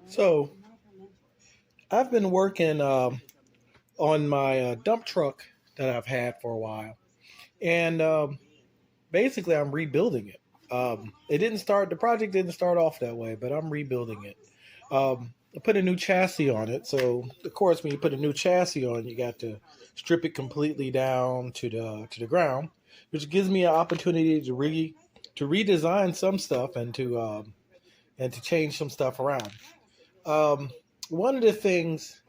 So I've been working on my dump truck that I've had for a while, and basically I'm rebuilding it. It didn't start. The project didn't start off that way, but I'm rebuilding it. I put a new chassis on it. So of course, when you put a new chassis on, you got to strip it completely down to the ground, which gives me an opportunity to redesign some stuff and to change some stuff around. Um, One of the things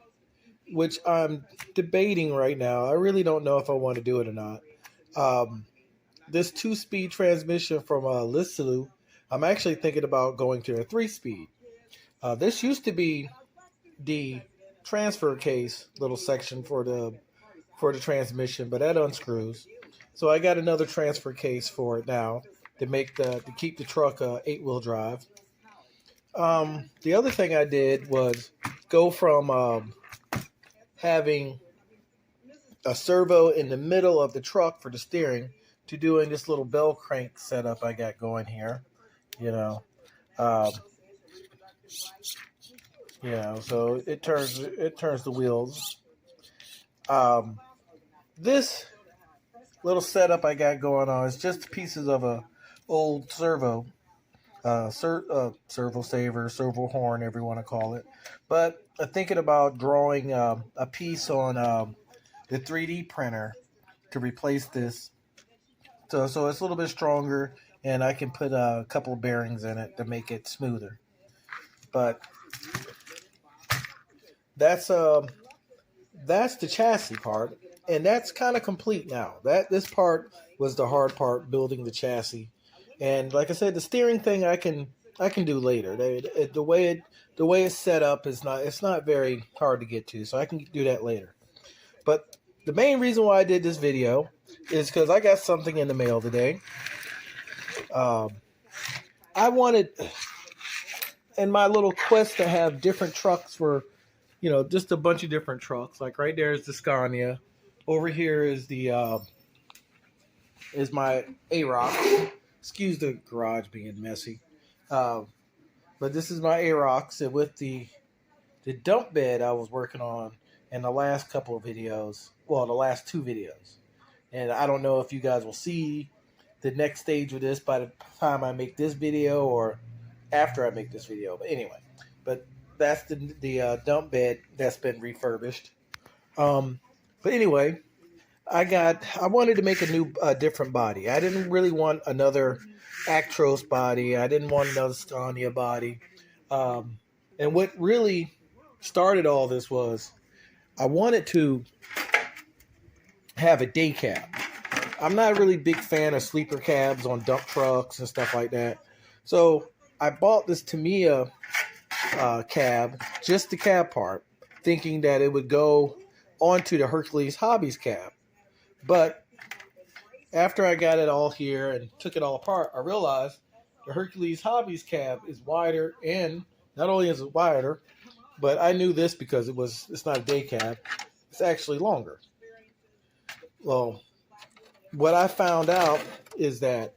which I'm debating right now, I really don't know if I want to do it or not. Um, this two-speed transmission from lesu, I'm actually thinking about going to a three-speed. This used to be the transfer case little section for the transmission, but that unscrews. So I got another transfer case for it now to keep the truck eight-wheel drive. The other thing I did was go from having a servo in the middle of the truck for the steering to doing this little bell crank setup I got going here. You know, um, so it turns the wheels. Um, this little setup I got going on is just pieces of a old servo, servo saver, servo horn, every want to call it. But I'm thinking about drawing a piece on the 3D printer to replace this. So it's a little bit stronger, and I can put a couple of bearings in it to make it smoother. But that's uh that's the chassis part, and that's kind of complete now. That This part was the hard part, building the chassis, and like I said, the steering thing I can do later. The way it's set up is not very hard to get to, so I can do that later. But the main reason why I did this video is because I got something in the mail today. Um, I wanted, in my little quest to have different trucks for, just a bunch of different trucks. Like right there is the Scania. Over here is the is my A-Rock. Excuse the garage being messy. Um, but this is my A-Rocks, and with the dump bed I was working on in the last couple of videos. Well, the last two videos. And I don't know if you guys will see the next stage of this by the time I make this video or after I make this video. But anyway, but that's the dump bed that's been refurbished. Um, but anyway, I wanted to make a different body. I didn't really want another Actros body. I didn't want another Scania body. Um, and what really started all this was I wanted to have a day cab. I'm not a really big fan of sleeper cabs on dump trucks and stuff like that. So I bought this Tamiya cab, just the cab part, thinking that it would go onto the Hercules Hobbies cab. But after I got it all here and took it all apart, I realized the Hercules Hobbies cab is wider, and not only is it wider, but I knew this because it's not a day cab. It's actually longer. Well, what I found out is that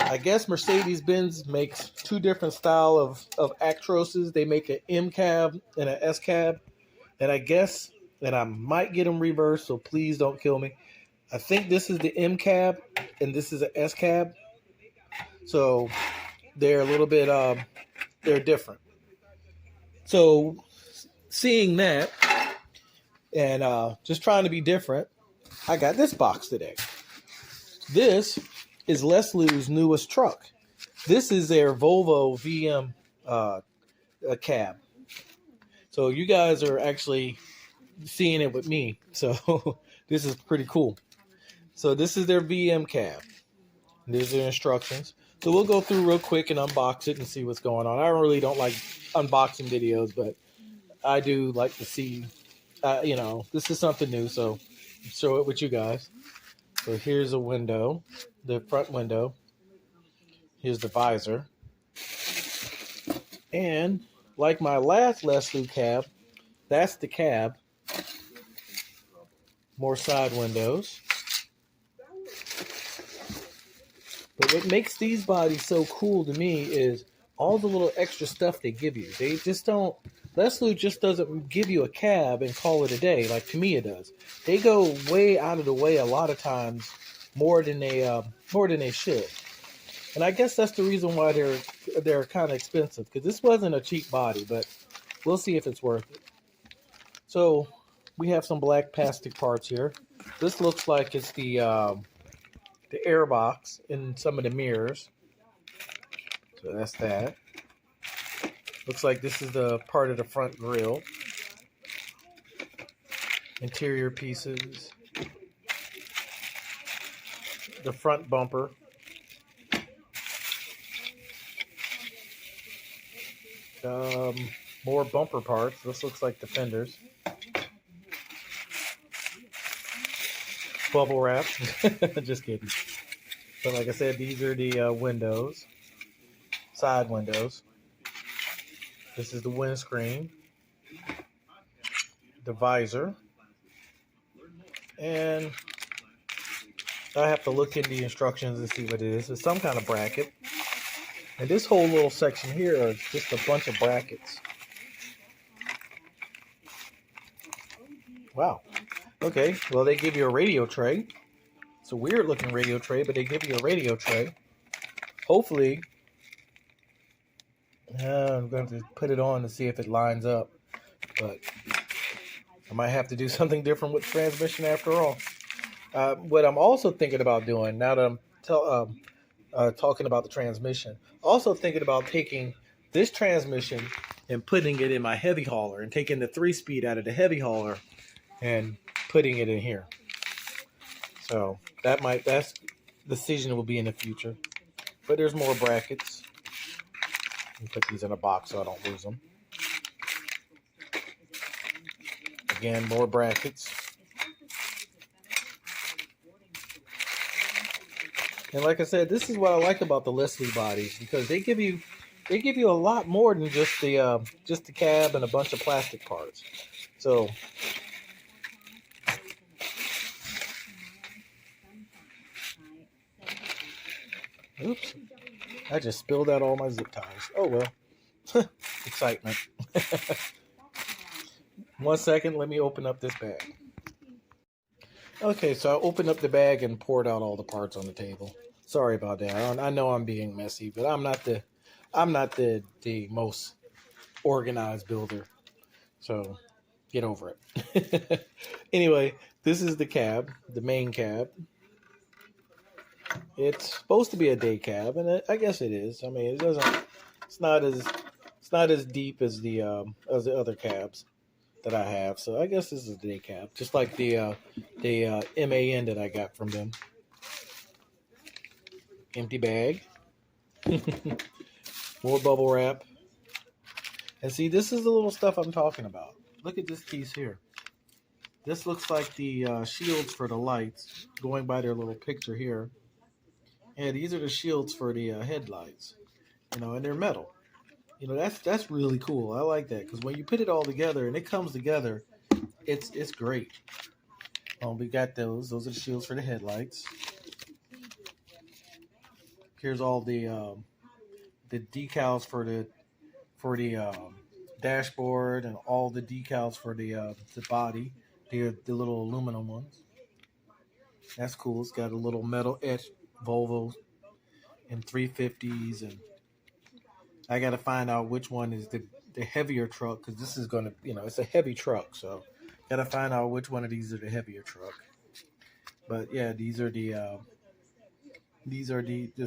I guess Mercedes-Benz makes two different style of Actroses. They make an M cab and an S cab. And I guess, and I might get them reversed, so please don't kill me. I think this is the M cab and this is an S cab. So they're a little bit, they're different. So seeing that and just trying to be different, I got this box today. This is Leslie's newest truck. This is their Volvo VM cab. So you guys are actually seeing it with me. So this is pretty cool. So this is their VM cab. These are the instructions. So we'll go through real quick and unbox it and see what's going on. I really don't like unboxing videos, but I do like to see, this is something new. So show it with you guys. So here's a window, the front window. Here's the visor. And like my last Leslie cab, that's the cab. More side windows. But what makes these bodies so cool to me is all the little extra stuff they give you. They just don't. Lesu just doesn't give you a cab and call it a day like Tamiya does. They go way out of the way a lot of times, more than they should. And I guess that's the reason why they're kind of expensive, because this wasn't a cheap body, but we'll see if it's worth it. So we have some black plastic parts here. This looks like it's the air box in some of the mirrors. So that's that. Looks like this is the part of the front grille. Interior pieces. The front bumper. More bumper parts. This looks like the fenders. Bubble wrap. Just kidding. But like I said, these are the windows. Side windows. This is the windscreen. The visor. And I have to look in the instructions and see what it is. It's some kind of bracket. And this whole little section here is just a bunch of brackets. Wow. Okay, well, they give you a radio tray. It's a weird looking radio tray, but they give you a radio tray. Hopefully, I'm going to put it on to see if it lines up. But I might have to do something different with the transmission after all. What I'm also thinking about doing, now that I'm talking about the transmission, also thinking about taking this transmission and putting it in my heavy hauler and taking the 3-speed out of the heavy hauler and putting it in here. So that's decision will be in the future. But there's more brackets. Let me put these in a box so I don't lose them. Again, more brackets. And like I said, this is what I like about the Leslie bodies, because they give you a lot more than just the cab and a bunch of plastic parts. So oops, I just spilled out all my zip ties. Oh well. Excitement. 1 second, let me open up this bag. Okay, so I opened up the bag and poured out all the parts on the table. Sorry about that. I know I'm being messy, but I'm not the most organized builder. So get over it. Anyway, this is the cab, the main cab. It's supposed to be a day cab, and I guess it is. I mean, it's not as deep as the other cabs that I have. So I guess this is a day cab, just like the MAN that I got from them. Empty bag. More bubble wrap. And see, this is the little stuff I'm talking about. Look at this piece here. This looks like the shields for the lights, going by their little picture here. And these are the shields for the headlights, and they're metal. That's really cool. I like that, because when you put it all together and it comes together, it's great. We got those. Those are the shields for the headlights. Here's all the decals for the dashboard, and all the decals for the body, the little aluminum ones. That's cool. It's got a little metal etched Volvo and 350s, and I got to find out which one is the heavier truck, because this is going to, it's a heavy truck, so got to find out which one of these are the heavier truck. But yeah, these are the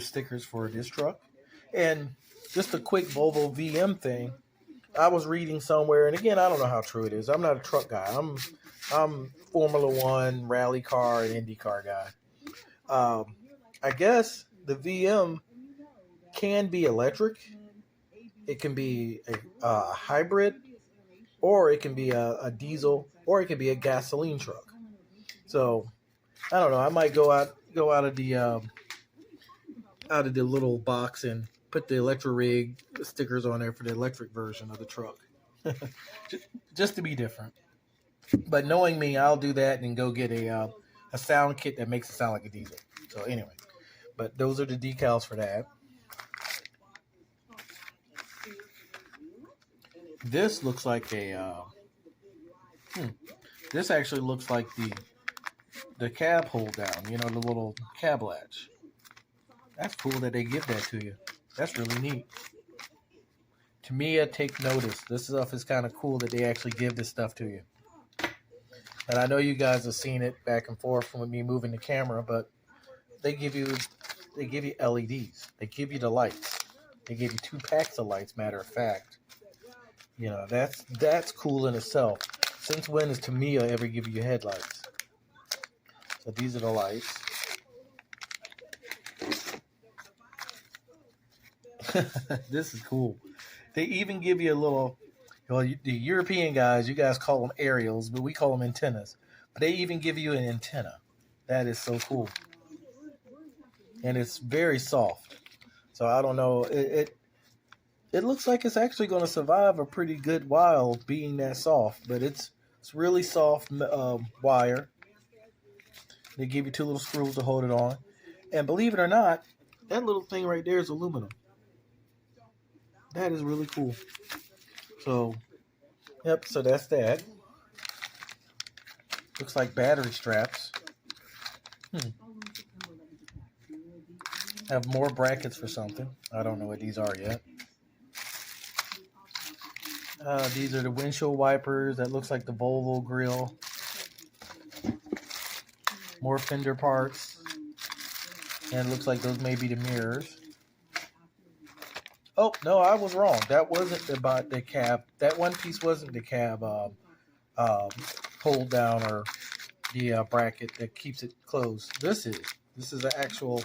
stickers for this truck. And just a quick Volvo VM thing. I was reading somewhere, and again, I don't know how true it is. I'm not a truck guy. I'm Formula One, rally car, and IndyCar guy. I guess the VM can be electric. It can be a hybrid, or it can be a diesel, or it can be a gasoline truck. So I don't know. I might go out of the little box and put the Electro-Rig stickers on there for the electric version of the truck, just to be different. But knowing me, I'll do that and go get a sound kit that makes it sound like a diesel. So anyway, but those are the decals for that. This looks like a. This actually looks like the cab hold down. You know, the little cab latch. That's cool that they give that to you. That's really neat. Tamiya, take notice. This stuff is kind of cool that they actually give this stuff to you. And I know you guys have seen it back and forth from me moving the camera, but they give you LEDs. They give you the lights. They give you 2 packs of lights. Matter of fact, you know that's cool in itself. Since when has Tamiya ever give you headlights? So these are the lights. This is cool. They even give you a little. Well, the European guys, you guys call them aerials, but we call them antennas. But they even give you an antenna. That is so cool. And it's very soft. So I don't know. It looks like it's actually going to survive a pretty good while being that soft. But it's really soft wire. They give you 2 little screws to hold it on. And believe it or not, that little thing right there is aluminum. That is really cool. So, yep, so that's that. Looks like battery straps. Have more brackets for something. I don't know what these are yet. These are the windshield wipers. That looks like the Volvo grill. More fender parts. And it looks like those may be the mirrors. Oh, no, I was wrong. That wasn't the cab. That one piece wasn't the cab hold down or the bracket that keeps it closed. This is an actual,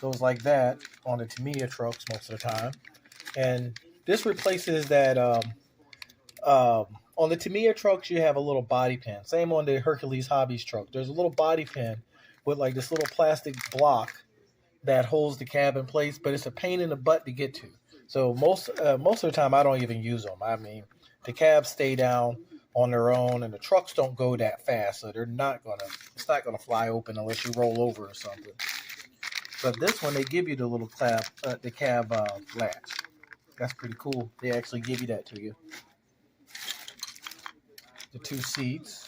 goes like that on the Tamiya trucks most of the time. And this replaces that, on the Tamiya trucks, you have a little body pin. Same on the Hercules Hobbies truck. There's a little body pin with like this little plastic block that holds the cab in place, but it's a pain in the butt to get to. So most of the time, I don't even use them. I mean, the cabs stay down on their own, and the trucks don't go that fast, so it's not gonna fly open unless you roll over or something. But this one, they give you the little cab latch. That's pretty cool. They actually give you that to you. The 2 seats,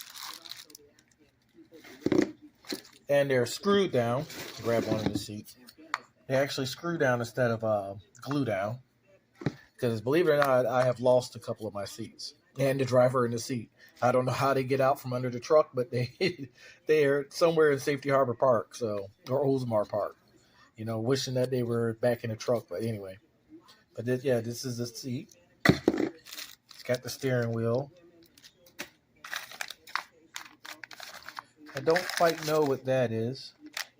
and they're screwed down. Grab one of the seats. They actually screw down instead of glue down. Because believe it or not, I have lost a couple of my seats and the driver in the seat. I don't know how they get out from under the truck, but they are somewhere in Safety Harbor Park, or Oldsmar Park. You know, wishing that they were back in the truck. But anyway, this is the seat. It's got the steering wheel. I don't quite know what that is.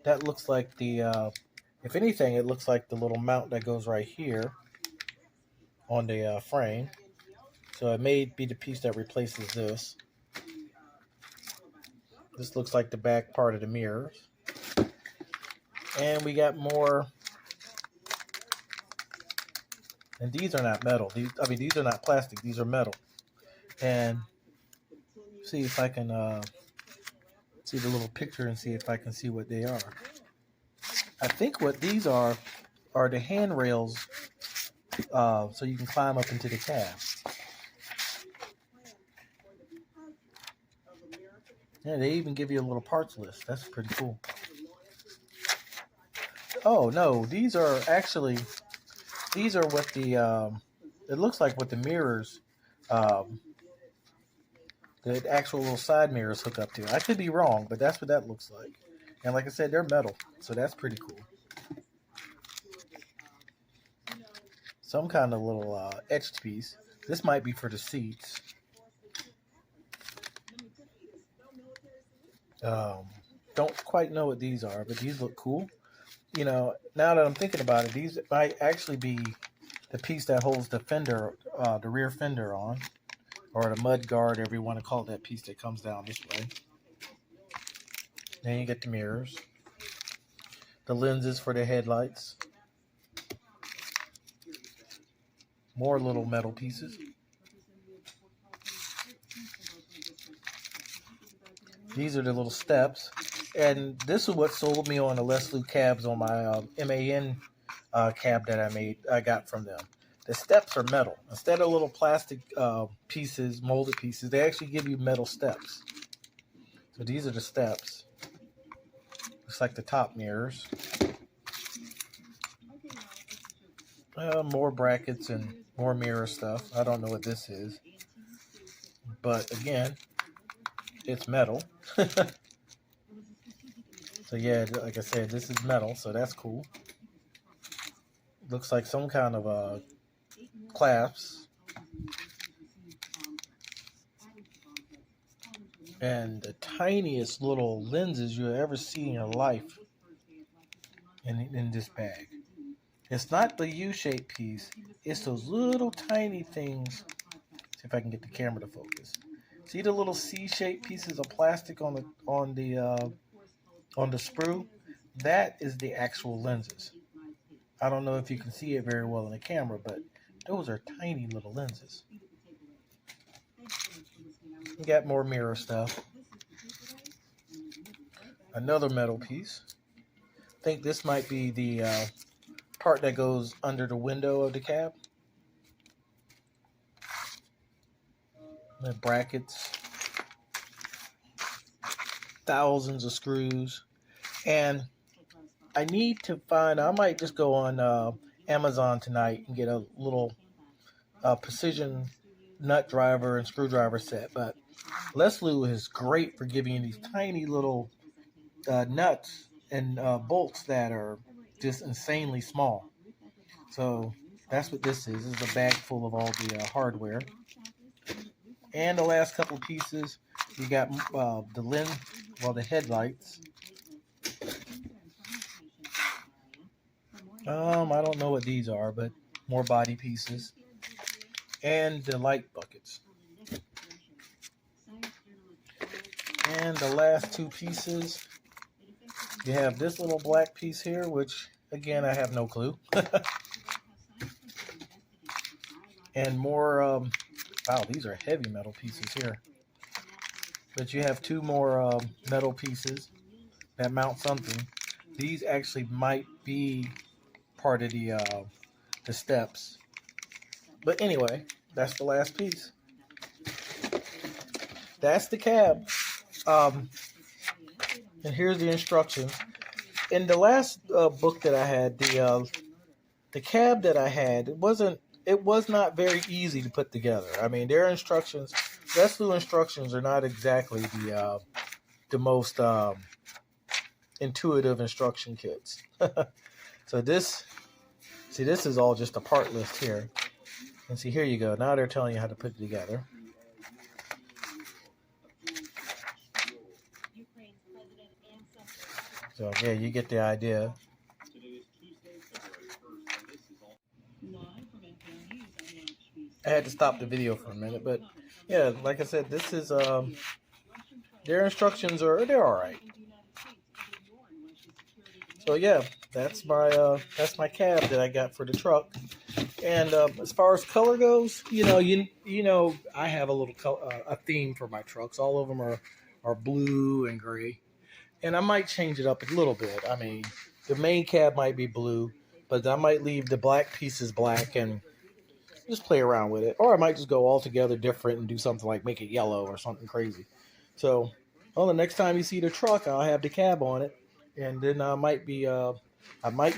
That looks like the, if anything, it looks like the little mount that goes right here on the frame. So it may be the piece that replaces this. This looks like the back part of the mirrors. And we got more. And these are not metal. These are not plastic. These are metal. And see if I can see the little picture and see if I can see what they are. I think what these are the handrails, so you can climb up into the cab. Yeah, they even give you a little parts list. That's pretty cool. Oh no, these are what the it looks like what the mirrors, the actual little side mirrors hook up to. I could be wrong, but that's what that looks like. And like I said, they're metal, so that's pretty cool. Some kind of little etched piece. This might be for the seats. Don't quite know what these are, but these look cool. You know, now that I'm thinking about it, these might actually be the piece that holds the fender, the rear fender on, or the mud guard, whatever you want to call it, that piece that comes down this way. Then you get the mirrors, the lenses for the headlights, more little metal pieces. These are the little steps. And this is what sold me on the lesu cabs on my MAN cab that I got from them. The steps are metal. Instead of little plastic pieces, molded pieces, they actually give you metal steps. So these are the steps. Looks like the top mirrors. More brackets and more mirror stuff. I don't know what this is. But again, it's metal. So yeah, like I said, this is metal, so that's cool. Looks like some kind of clasps. And the tiniest little lenses you'll ever see in your life in this bag. It's not the U-shaped piece. It's those little tiny things. See if I can get the camera to focus. See the little C-shaped pieces of plastic on the sprue? That is the actual lenses. I don't know if you can see it very well in the camera, but those are tiny little lenses. We got more mirror stuff. Another metal piece. I think this might be the part that goes under the window of the cab. The brackets. Thousands of screws. And I need to find, I might just go on Amazon tonight and get a little precision nut driver and screwdriver set. But Lesu is great for giving you these tiny little nuts and bolts that are just insanely small. So that's what this is. This is a bag full of all the hardware. And the last couple of pieces, you got the headlights. I don't know what these are, but more body pieces. And the light buckets. And the last two pieces, you have this little black piece here, which, again, I have no clue. And more, wow, these are heavy metal pieces here. But you have two more metal pieces that mount something. These actually might be part of the steps. But anyway, that's the last piece. That's the cab. And here's the instructions. In the last book that I had, the cab that I had, it was not very easy to put together. I mean, their instructions, Lesu instructions, are not exactly the most intuitive instruction kits. So this is all just a part list here. And see, here you go. Now they're telling you how to put it together. So yeah, you get the idea. I had to stop the video for a minute, but yeah, like I said, this is their instructions they're all right. So yeah, that's my cab that I got for the truck. And as far as color goes, you know, I have a little a theme for my trucks. All of them are blue and gray, and I might change it up a little bit. I mean, the main cab might be blue, but I might leave the black pieces black and just play around with it. Or I might just go all together different and do something like make it yellow or something crazy. So, well, the next time you see the truck, I'll have the cab on it, and then I might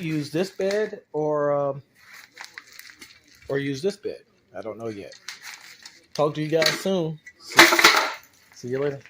use this bed or use this bed. I don't know yet. Talk to you guys soon. See you later.